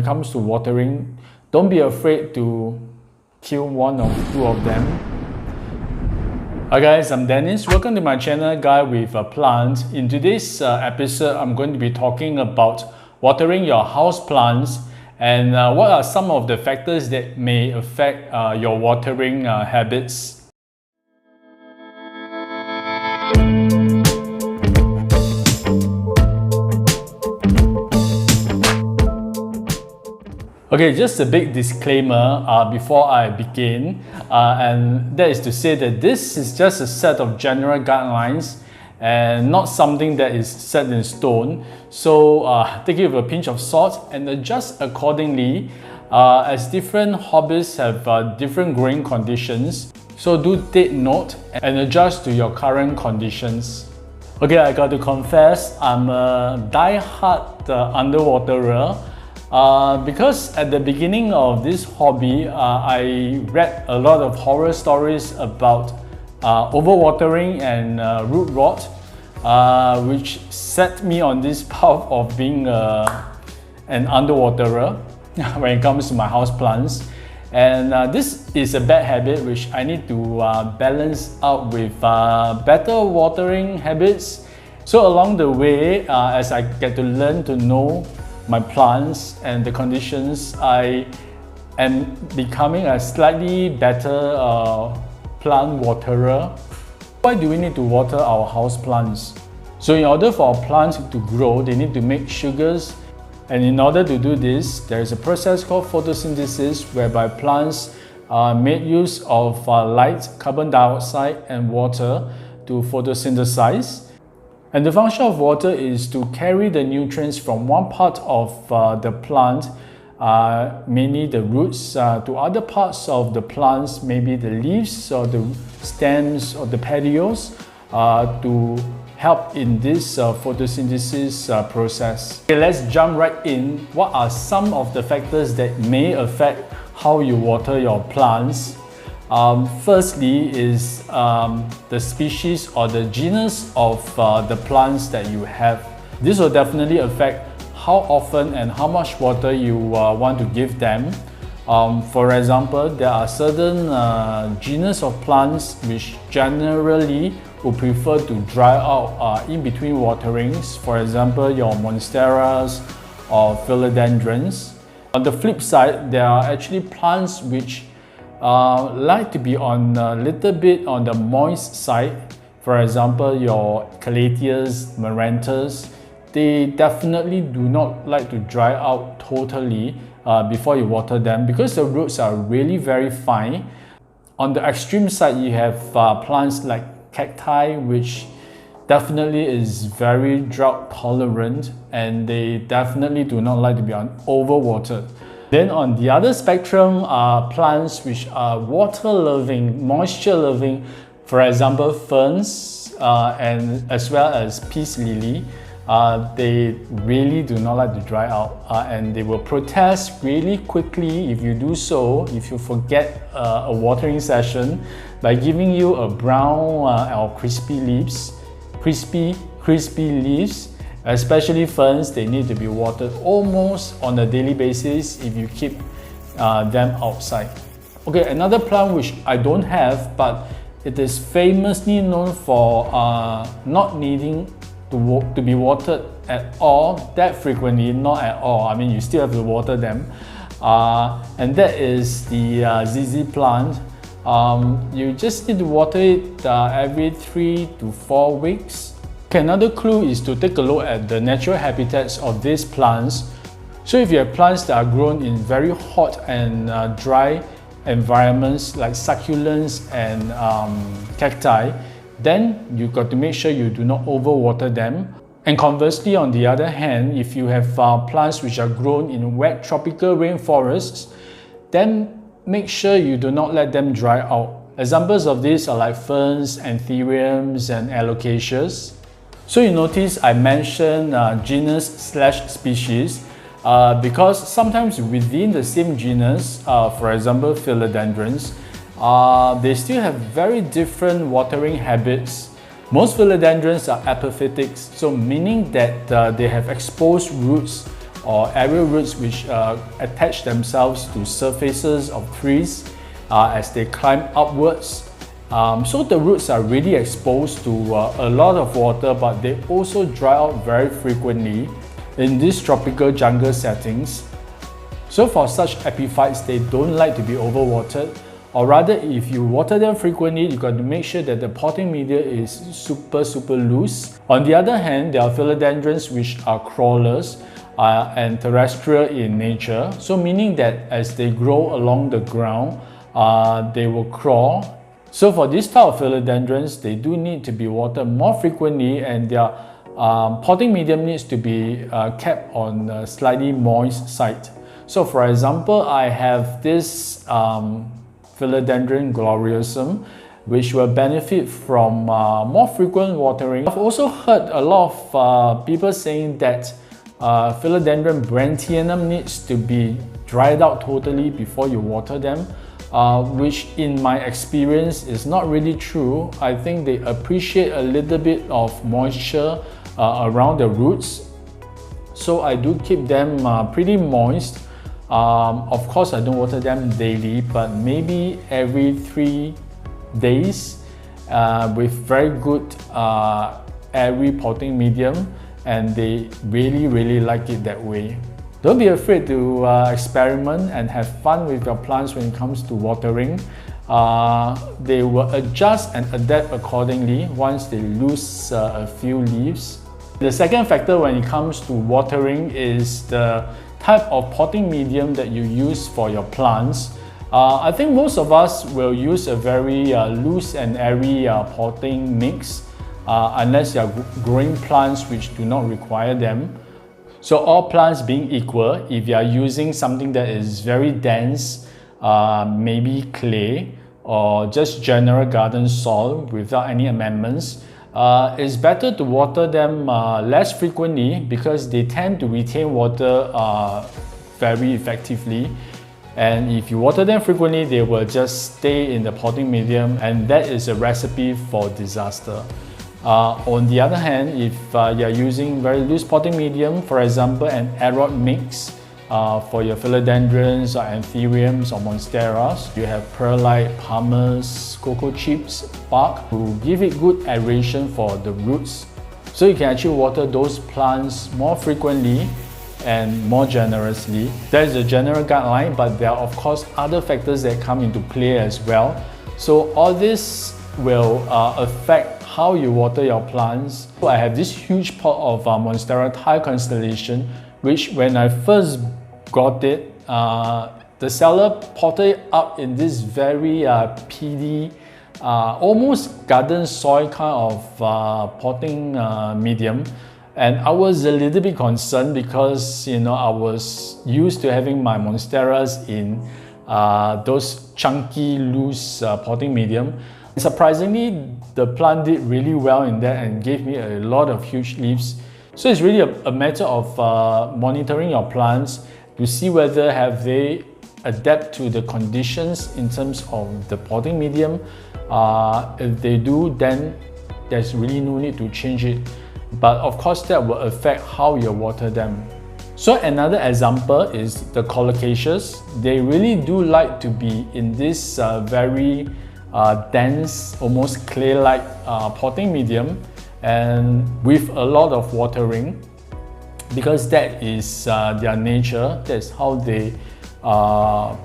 comes to watering, don't be afraid to kill one or two of them. Hi guys, I'm Dennis. Welcome to my channel, Guy with a Plant. In today's episode, I'm going to be talking about watering your house plants and what are some of the factors that may affect your watering habits. Okay, just a big disclaimer before I begin, and that is to say that this is just a set of general guidelines and not something that is set in stone. So take it with a pinch of salt and adjust accordingly, as different hobbyists have different growing conditions. So do take note and adjust to your current conditions. Okay, I got to confess, I'm a die-hard underwaterer. Because at the beginning of this hobby, I read a lot of horror stories about overwatering and root rot, which set me on this path of being an underwaterer when it comes to my house plants. And this is a bad habit which I need to balance out with better watering habits. So along the way, as I get to learn to know my plants and the conditions, I am becoming a slightly better plant waterer. Why do we need to water our house plants? So in order for our plants to grow, they need to make sugars, and in order to do this, there is a process called photosynthesis whereby plants make use of light, carbon dioxide and water to photosynthesize. And the function of water is to carry the nutrients from one part of the plant, mainly the roots, to other parts of the plants, maybe the leaves or the stems or the petioles, to help in this photosynthesis process. Okay, let's jump right in. What are some of the factors that may affect how you water your plants? Firstly is the species or the genus of the plants that you have. This will definitely affect how often and how much water you want to give them. For example, there are certain genus of plants which generally will prefer to dry out in between waterings. For example, your monsteras or philodendrons. On the flip side, there are actually plants which like to be on a little bit on the moist side. For example, your calatheas, marantas, they definitely do not like to dry out totally before you water them because the roots are really very fine. On the extreme side, you have plants like cacti, which definitely is very drought tolerant, and they definitely do not like to be overwatered. Then on the other spectrum are plants which are water loving, moisture loving, for example ferns and as well as peace lily. They really do not like to dry out and they will protest really quickly if you do so, if you forget a watering session, by giving you a brown or crispy leaves. Crispy leaves. Especially ferns, they need to be watered almost on a daily basis if you keep them outside. Okay, another plant which I don't have, but it is famously known for not needing to be watered at all, that frequently, not at all. I mean, you still have to water them. And that is the ZZ plant. You just need to water it every 3 to 4 weeks. Okay, another clue is to take a look at the natural habitats of these plants. So if you have plants that are grown in very hot and dry environments like succulents and cacti, then you've got to make sure you do not overwater them. And conversely, on the other hand, if you have plants which are grown in wet tropical rainforests, then make sure you do not let them dry out. Examples of these are like ferns, anthuriums and alocasias. So you notice I mentioned genus/species because sometimes within the same genus, for example philodendrons, they still have very different watering habits. Most philodendrons are epiphytic, so meaning that they have exposed roots or aerial roots which attach themselves to surfaces of trees as they climb upwards. So the roots are really exposed to a lot of water, but they also dry out very frequently in these tropical jungle settings. So for such epiphytes, they don't like to be overwatered, or rather if you water them frequently, you got to make sure that the potting media is super loose. On the other hand, there are philodendrons which are crawlers and terrestrial in nature, so meaning that as they grow along the ground, they will crawl. So for this type of philodendrons, they do need to be watered more frequently, and their potting medium needs to be kept on a slightly moist side. So for example, I have this philodendron gloriosum, which will benefit from more frequent watering. I've also heard a lot of people saying that philodendron brandtianum needs to be dried out totally before you water them, which in my experience is not really true. I think they appreciate a little bit of moisture around the roots, so I do keep them pretty moist. Of course, I don't water them daily, but maybe every 3 days with very good airy potting medium, and they really like it that way. Don't be afraid to experiment and have fun with your plants when it comes to watering. They will adjust and adapt accordingly once they lose a few leaves. The second factor when it comes to watering is the type of potting medium that you use for your plants. I think most of us will use a very loose and airy potting mix, unless you are growing plants which do not require them. So all plants being equal, if you are using something that is very dense, maybe clay or just general garden soil without any amendments, it's better to water them less frequently, because they tend to retain water very effectively. And if you water them frequently, they will just stay in the potting medium, and that is a recipe for disaster. On the other hand, if you are using very loose potting medium, for example an aerod mix for your philodendrons or anthuriums or monsteras, you have perlite, pumice, cocoa chips, bark to give it good aeration for the roots. So you can actually water those plants more frequently and more generously. That is a general guideline, but there are of course other factors that come into play as well. So all this will affect how you water your plants. So I have this huge pot of Monstera Thai Constellation, which when I first got it, the seller potted it up in this very peaty, almost garden soil kind of potting medium. And I was a little bit concerned because, you know, I was used to having my monsteras in those chunky, loose potting medium. Surprisingly, the plant did really well in that and gave me a lot of huge leaves. So it's really a matter of monitoring your plants to see whether have they adapt to the conditions in terms of the potting medium. If they do, then there's really no need to change it. But of course, that will affect how you water them. So another example is the colocaceous. They really do like to be in this very dense, almost clay-like potting medium, and with a lot of watering, because that is their nature. That's how they are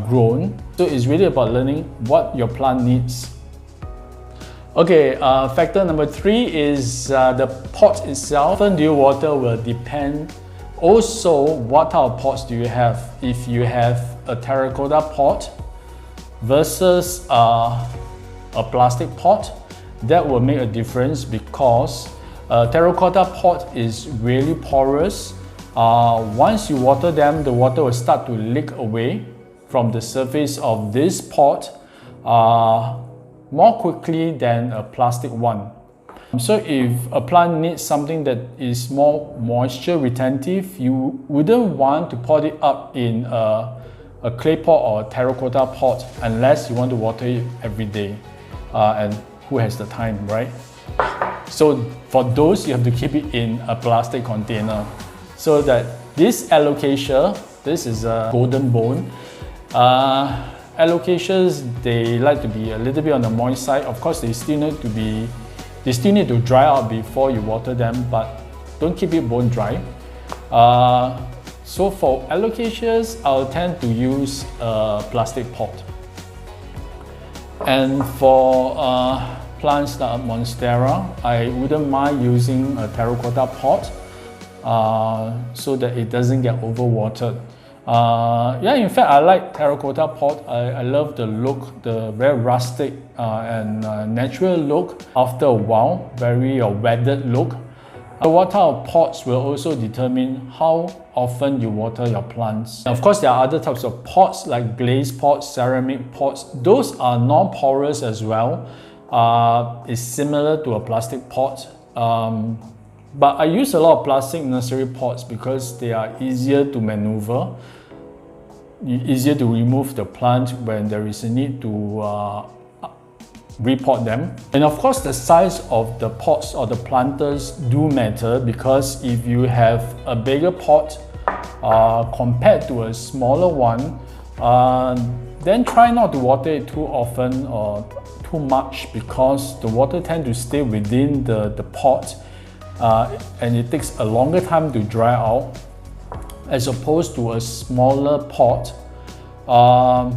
grown. So it's really about learning what your plant needs. Okay, factor number 3 is the pot itself. Often do you water will depend also what type of pots do you have. If you have a terracotta pot versus a plastic pot, that will make a difference, because a terracotta pot is really porous. Once you water them, the water will start to leak away from the surface of this pot more quickly than a plastic one. So if a plant needs something that is more moisture retentive, you wouldn't want to pot it up in a clay pot or a terracotta pot unless you want to water it every day. And who has the time, right? So for those, you have to keep it in a plastic container so that This alocasia, this is a golden bone. Alocasias, they like to be a little bit on the moist side. Of course, they still need to dry out before you water them, but don't keep it bone dry. So for alocasias, I'll tend to use a plastic pot. And for plants like Monstera, I wouldn't mind using a terracotta pot so that it doesn't get overwatered. Yeah, in fact, I like terracotta pot. I love the look, the very rustic and natural look. After a while, very weathered look. What type of pots will also determine how often you water your plants. Of course, there are other types of pots like glazed pots, ceramic pots. Those are non-porous as well. It's similar to a plastic pot. But I use a lot of plastic nursery pots because they are easier to maneuver, easier to remove the plant when there is a need to repot them. And of course, the size of the pots or the planters do matter, because if you have a bigger pot compared to a smaller one, then try not to water it too often or too much, because the water tends to stay within the pot and it takes a longer time to dry out as opposed to a smaller pot.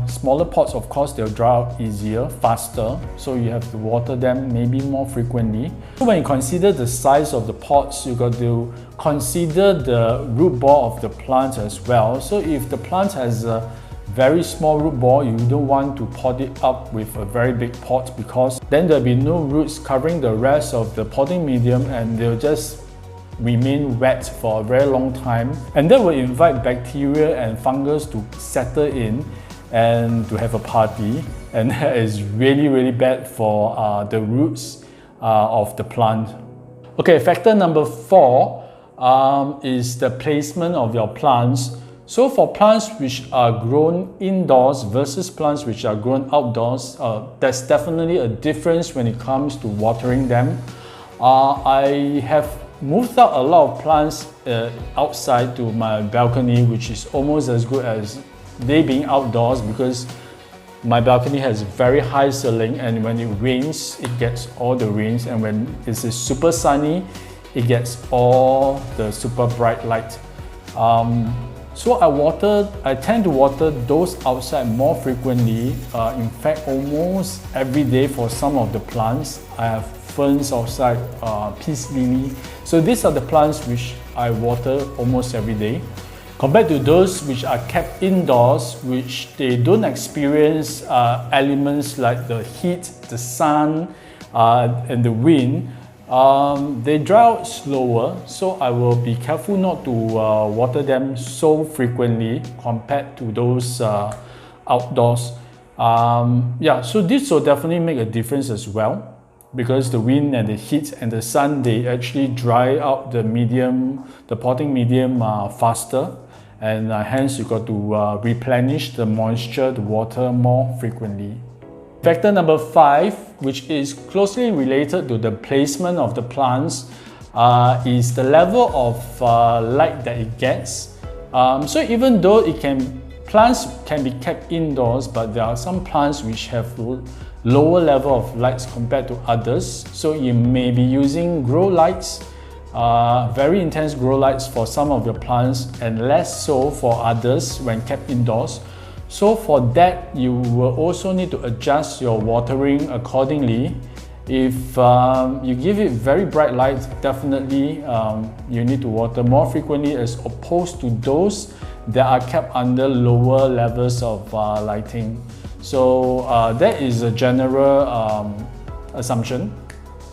Smaller pots, of course, they'll dry out easier, faster, so you have to water them maybe more frequently. So when you consider the size of the pots, you got to consider the root ball of the plant as well. So if the plant has a very small root ball, you don't want to pot it up with a very big pot, because then there'll be no roots covering the rest of the potting medium and they'll just remain wet for a very long time, and that will invite bacteria and fungus to settle in and to have a party, and that is really bad for the roots of the plant. Okay, factor number 4 is the placement of your plants. So for plants which are grown indoors versus plants which are grown outdoors, there's definitely a difference when it comes to watering them. I have moved out a lot of plants outside to my balcony, which is almost as good as they being outdoors, because my balcony has a very high ceiling, and when it rains, it gets all the rains, and when it's super sunny, it gets all the super bright light. So I tend to water those outside more frequently. In fact, almost every day for some of the plants. I have ferns outside, peace lily. So these are the plants which I water almost every day, compared to those which are kept indoors, which they don't experience elements like the heat, the sun, and the wind. They dry out slower, so I will be careful not to water them so frequently compared to those outdoors. Yeah, so this will definitely make a difference as well, because the wind and the heat and the sun, they actually dry out the potting medium faster, and hence you got to replenish the moisture, the water more frequently. Factor number 5, which is closely related to the placement of the plants, is the level of light that it gets. So even though plants can be kept indoors, but there are some plants which have lower level of lights compared to others. So you may be using grow lights, very intense grow lights for some of your plants, and less so for others when kept indoors. So for that, you will also need to adjust your watering accordingly. If you give it very bright light, definitely you need to water more frequently as opposed to those that are kept under lower levels of lighting. So that is a general assumption.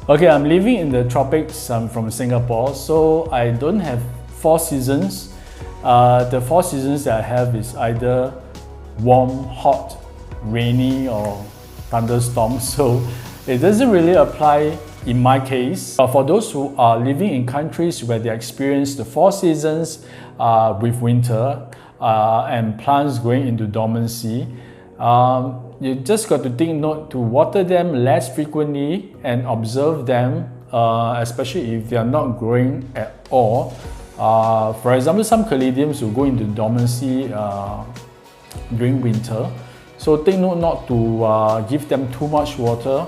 Okay, I'm living in the tropics. I'm from Singapore, so I don't have 4 seasons. The 4 seasons that I have is either warm, hot, rainy, or thunderstorm. So it doesn't really apply in my case. For those who are living in countries where they experience the 4 seasons with winter and plants going into dormancy, you just got to take note to water them less frequently and observe them, especially if they are not growing at all. For example, some caladiums will go into dormancy during winter. So take note not to give them too much water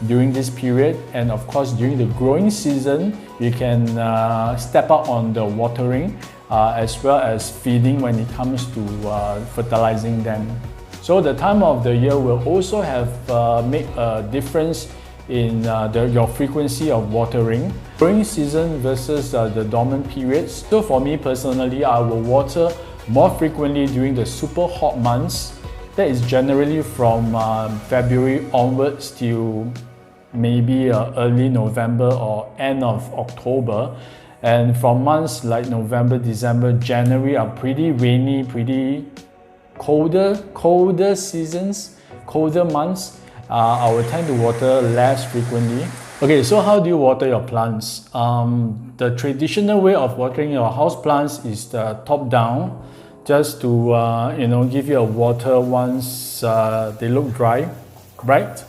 during this period, and of course during the growing season you can step up on the watering as well as feeding when it comes to fertilizing them. So the time of the year will also have make a difference in your frequency of watering. Growing season versus the dormant periods. So for me personally, I will water more frequently during the super hot months. That is generally from February onwards till maybe early November or end of October. And from months like November, December, January are pretty rainy, pretty colder seasons, colder months. I will tend to water less frequently. Okay, so how do you water your plants? The traditional way of watering your house plants is the top down, just to give you a water once they look dry, right?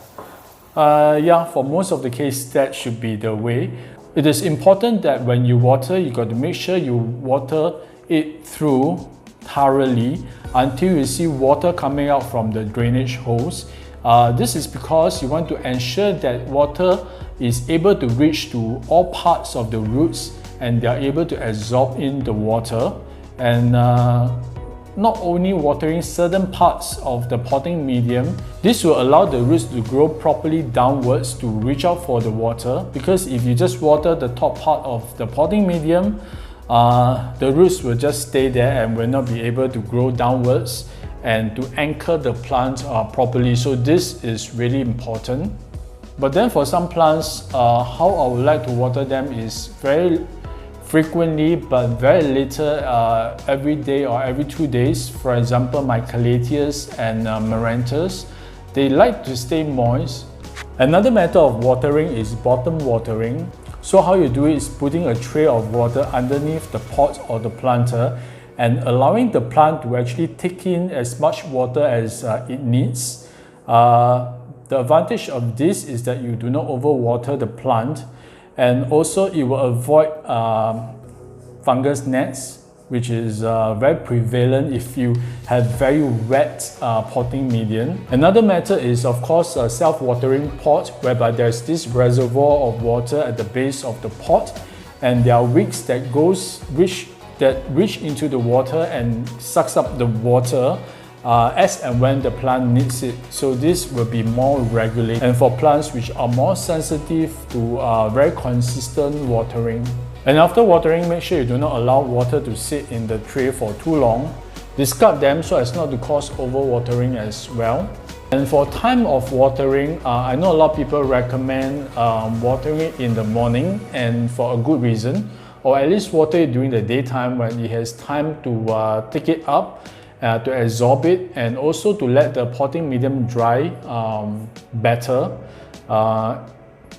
Yeah, for most of the case, that should be the way. It is important that when you water, you got to make sure you water it through thoroughly until you see water coming out from the drainage hose. This is because you want to ensure that water is able to reach to all parts of the roots and they are able to absorb in the water, and not only watering certain parts of the potting medium. This will allow the roots to grow properly downwards to reach out for the water, because if you just water the top part of the potting medium, the roots will just stay there and will not be able to grow downwards and to anchor the plant properly. So this is really important. But then for some plants, how I would like to water them is very frequently but very little, every day or every 2 days. For example, my calatheas and marantas, they like to stay moist. Another method of watering is bottom watering. So how you do it is putting a tray of water underneath the pot or the planter and allowing the plant to actually take in as much water as it needs. The advantage of this is that you do not overwater the plant, and also it will avoid fungus gnats, which is very prevalent if you have very wet potting medium. Another method is of course a self-watering pot, whereby there's this reservoir of water at the base of the pot, and there are wicks that reach into the water and sucks up the water as and when the plant needs it. So this will be more regulated, and for plants which are more sensitive to very consistent watering. And after watering, make sure you do not allow water to sit in the tray for too long. Discard them so as not to cause overwatering as well. And for time of watering, I know a lot of people recommend watering it in the morning, and for a good reason, or at least water it during the daytime when it has time to take it up, to absorb it, and also to let the potting medium dry better.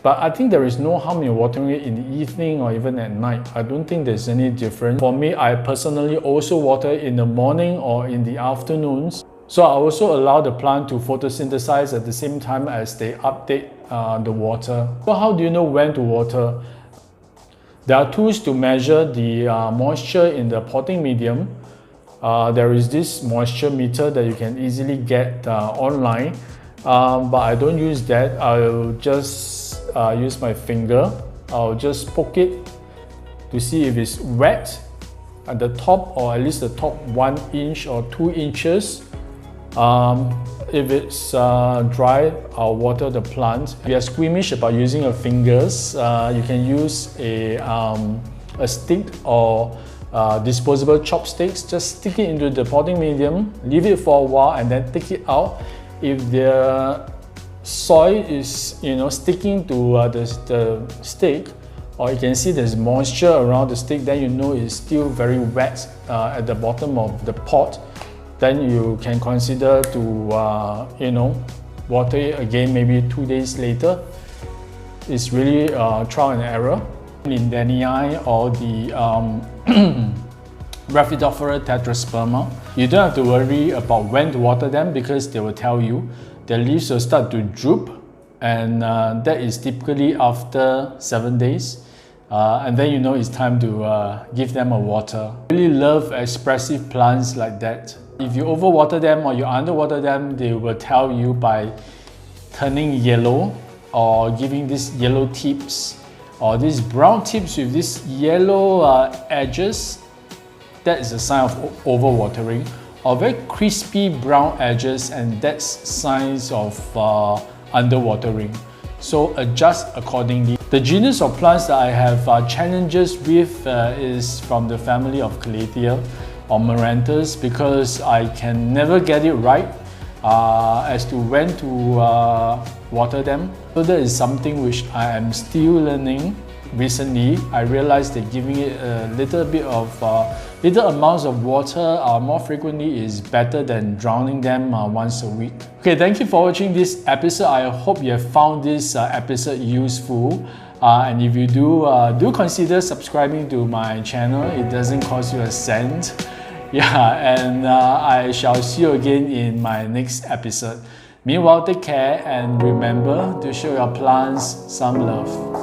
But I think there is no harm in watering it in the evening or even at night. I don't think there's any difference. For me, I personally also water in the morning or in the afternoons. So I also allow the plant to photosynthesize at the same time as they update the water. So how do you know when to water? There are tools to measure the moisture in the potting medium. There is this moisture meter that you can easily get online, but I don't use that. I'll just use my finger. I'll just poke it to see if it's wet at the top, or at least the top 1 inch or 2 inches. If it's dry, I'll water the plant. If you're squeamish about using your fingers, you can use a stick or disposable chopsticks. Just stick it into the potting medium, leave it for a while, and then take it out. If the soil is sticking to the stick, or you can see there's moisture around the stick, then you know it's still very wet at the bottom of the pot. Then you can consider to water it again maybe 2 days later. It's really trial and error. Lindanii or the Rhaphidophora tetrasperma, you don't have to worry about when to water them, because they will tell you. The leaves will start to droop, and that is typically after 7 days. and then you know it's time to give them a water. I really love expressive plants like that. If you overwater them or you underwater them, they will tell you by turning yellow or giving these yellow tips or these brown tips with these yellow edges. That is a sign of overwatering. Or very crispy brown edges, and that's signs of underwatering. So adjust accordingly. The genus of plants that I have challenges with is from the family of Calathea or Maranthus, because I can never get it right as to when to water them. So that is something which I am still learning. Recently, I realized that giving it a little bit of little amounts of water more frequently is better than drowning them once a week. Okay, thank you for watching this episode. I hope you have found this episode useful. And if you do consider subscribing to my channel. It doesn't cost you a cent. Yeah, and I shall see you again in my next episode. Meanwhile, take care and remember to show your plants some love.